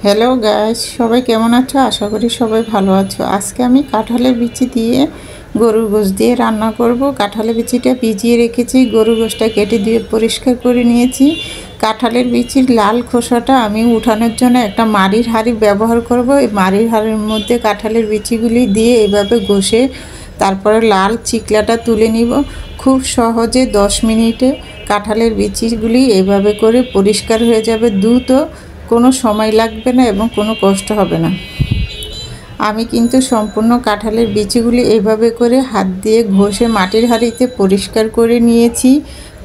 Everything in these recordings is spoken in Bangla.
হ্যালো গাইস, সবাই কেমন আছো? আশা করি সবাই ভালো আছো। আজকে আমি কাঁঠালের বিচি দিয়ে গরুর গোশত দিয়ে রান্না করব। কাঁঠালের বিচিটা ভিজিয়ে রেখেছি, গরুর গোশতটা কেটে দিয়ে পরিষ্কার করে নিয়েছি। কাঁঠালের বিচির লাল খোসাটা আমি উঠানোর জন্য একটা মাটির হাঁড়ি ব্যবহার করব। এই মাটির হাঁড়ির মধ্যে কাঁঠালের বিচিগুলি দিয়ে এভাবে ঘষে তারপরে লাল চিকলাটা তুলে নিব। খুব সহজে 10 মিনিটে কাঁঠালের বিচিগুলি এভাবে করে পরিষ্কার হয়ে যাবে। দ্রুত, কোনো সময় লাগবে না এবং কোনো কষ্ট হবে না। আমি কিন্তু সম্পূর্ণ কাঁঠালের বিচিগুলি এভাবে করে হাত দিয়ে ঘষে মাটির হাঁড়িতে পরিষ্কার করে নিয়েছি।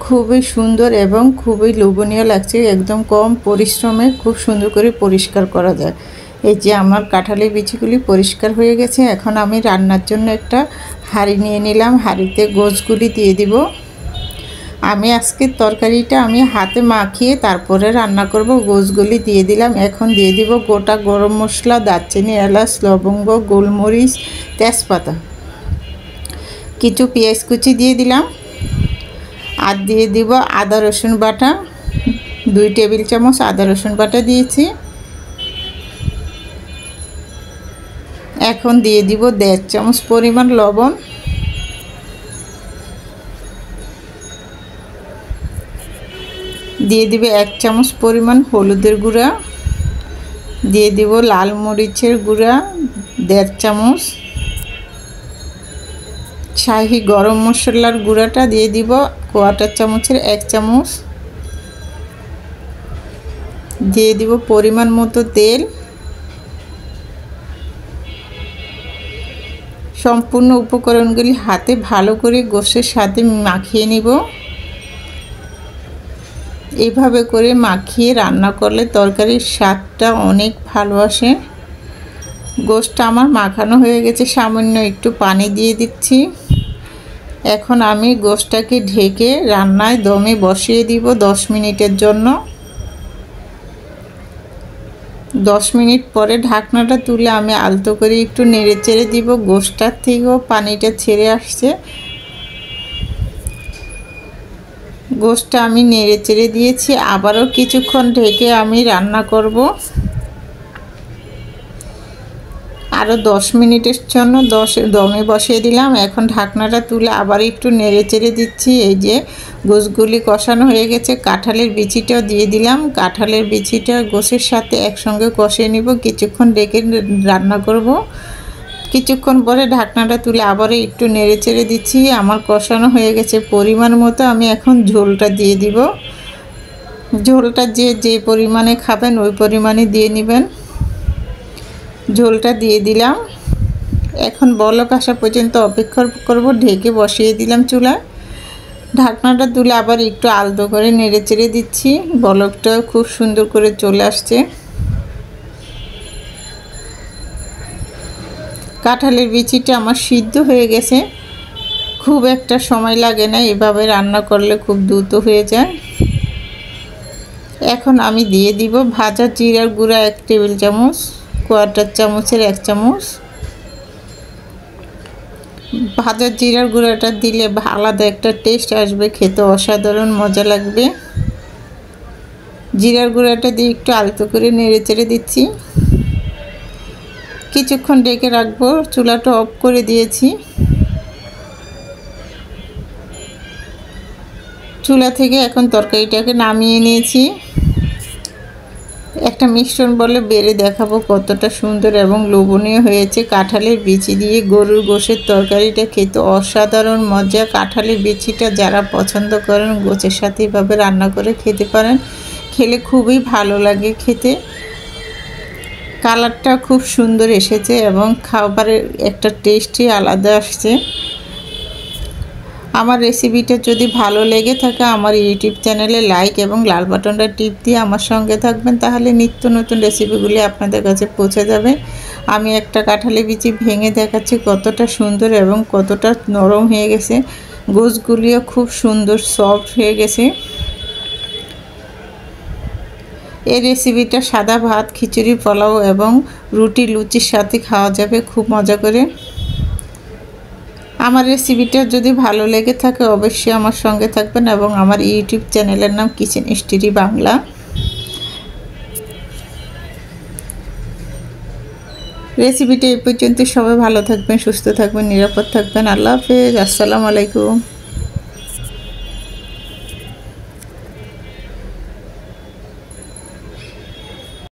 খুবই সুন্দর এবং খুবই লোভনীয় লাগছে। একদম কম পরিশ্রমে খুব সুন্দর করে পরিষ্কার করা যায়। এই যে আমার কাঁঠালের বিচিগুলি পরিষ্কার হয়ে গেছে। এখন আমি রান্নার জন্য একটা হাঁড়ি নিয়ে নিলাম। হাঁড়িতে গোশতগুলি দিয়ে দিব। আমি আজকের তরকারিটা আমি হাতে মাখিয়ে তারপরে রান্না করব। গোশতগুলি দিয়ে দিলাম। এখন দিয়ে দিব গোটা গরম মশলা, দারচিনি, এলাচ, লবঙ্গ, গোলমরিচ, তেজপাতা, কিছু পেঁয়াজ কুচি দিয়ে দিলাম। আর দিয়ে দিব আদা রসুন বাটা, 2 টেবিল চামচ আদা রসুন বাটা দিয়েছি। এখন দিয়ে দিব 1.5 চামচ পরিমাণ লবণ, দিয়ে দিবে 1 চামচ পরিমাণ হলুদের গুঁড়া, দিয়ে দিব লাল মরিচের গুঁড়া 1.5 চামচ, শাহি গরম মশলার গুঁড়াটা দিয়ে দিব 1/4 চামচের 1 চামচ, দিয়ে দিব পরিমাণ মতো তেল। সম্পূর্ণ উপকরণগুলি হাতে ভালো করে গোশতের সাথে মাখিয়ে নিব। এইভাবে করে মাখিয়ে রান্না করলে তরকারির স্বাদটা অনেক ভালো আসে। গোশতটা আমার মাখানো হয়ে গেছে, সামান্য একটু পানি দিয়ে দিচ্ছি। এখন আমি গোশতটাকে ঢেকে রান্নায় দমে বসিয়ে দিব 10 মিনিটের জন্য। 10 মিনিট পরে ঢাকনাটা তুলে আমি আলতো করে একটু নেড়ে চেড়ে দিব। গোশতটার থেকেও পানিটা ছেড়ে আসছে। গোশতটা আমি নেড়ে চেড়ে দিয়েছি। আবারও কিছুক্ষণ ঢেকে আমি রান্না করব। আরও 10 মিনিটের জন্য দমে বসিয়ে দিলাম। এখন ঢাকনাটা তুলে আবার একটু নেড়ে চেড়ে দিচ্ছি। এই যে গোশতগুলি কষানো হয়ে গেছে। কাঁঠালের বিচিটাও দিয়ে দিলাম। কাঁঠালের বিচিটা গোশের সাথে একসঙ্গে কষিয়ে নিব। কিছুক্ষণ ঢেকে রান্না করব। কিছুক্ষণ পরে ঢাকনাটা তুলে আবারও একটু নেড়ে চেড়ে দিচ্ছি। আমার কষানো হয়ে গেছে পরিমাণ মতো। আমি এখন ঝোলটা দিয়ে দিব। ঝোলটা যে পরিমাণে খাবেন ওই পরিমাণে দিয়ে নেবেন। ঝোলটা দিয়ে দিলাম। এখন বলক আসা পর্যন্ত অপেক্ষা করব। ঢেকে বসিয়ে দিলাম চুলায়। ঢাকনাটা তুলে আবার একটু আলতো করে নেড়ে চেড়ে দিচ্ছি। বলকটা খুব সুন্দর করে চলে আসছে। কাঁঠালের বিচিটা আমার সিদ্ধ হয়ে গেছে। খুব একটা সময় লাগে না, এভাবে রান্না করলে খুব দ্রুত হয়ে যায়। এখন আমি দিয়ে দিব ভাজা জিরার গুঁড়া 1 টেবিল চামচ, 1/4 চামচের 1 চামচ। ভাজা জিরার গুঁড়াটা দিলে আলাদা একটা টেস্ট আসবে, খেতে অসাধারণ মজা লাগবে। জিরার গুঁড়াটা দিয়ে একটু আলতো করে নেড়ে চেড়ে দিচ্ছি। কিছুক্ষণ ঢেকে রাখবো। চুলাটা অফ করে দিয়েছি। চুলা থেকে এখন তরকারিটাকে নামিয়ে নিয়েছি। একটা মিশ্রণ বলে বেড়ে দেখাবো কতটা সুন্দর এবং লোভনীয় হয়েছে। কাঁঠালের বিচি দিয়ে গরুর গোশের তরকারিটা খেতে অসাধারণ মজা। কাঁঠালের বিচিটা যারা পছন্দ করেন গোশের সাথে এভাবে রান্না করে খেতে পারেন। খেলে খুবই ভালো লাগে খেতে। কালারটা খুব সুন্দর এসেছে এবং খাবারের একটা টেস্টই আলাদা আসছে। আমার রেসিপিটা যদি ভালো লেগে থাকে আমার ইউটিউব চ্যানেলে লাইক এবং লাল বাটনটা টিপ দিয়ে আমার সঙ্গে থাকবেন, তাহলে নিত্য নতুন রেসিপিগুলি আপনাদের কাছে পৌঁছে যাবে। আমি একটা কাঁঠালের বিচি ভেঙে দেখাচ্ছি কতটা সুন্দর এবং কতটা নরম হয়ে গেছে। গোশতগুলিও খুব সুন্দর সফট হয়ে গেছে। এই রেসিপিটা সাদা ভাত, খিচুড়ি, পোলাও এবং রুটি, লুচির সাথে খাওয়া যাবে খুব মজা করে। আমার রেসিপিটা যদি ভালো লেগে থাকে অবশ্যই আমার সঙ্গে থাকবেন এবং আমার ইউটিউব চ্যানেলের নাম কিচেন স্টোরি বাংলা। রেসিপিটা এই পর্যন্ত। সবাই ভালো থাকবেন, সুস্থ থাকবেন, নিরাপদ থাকবেন। আল্লাহ হাফেজ, আসসালামু আলাইকুম।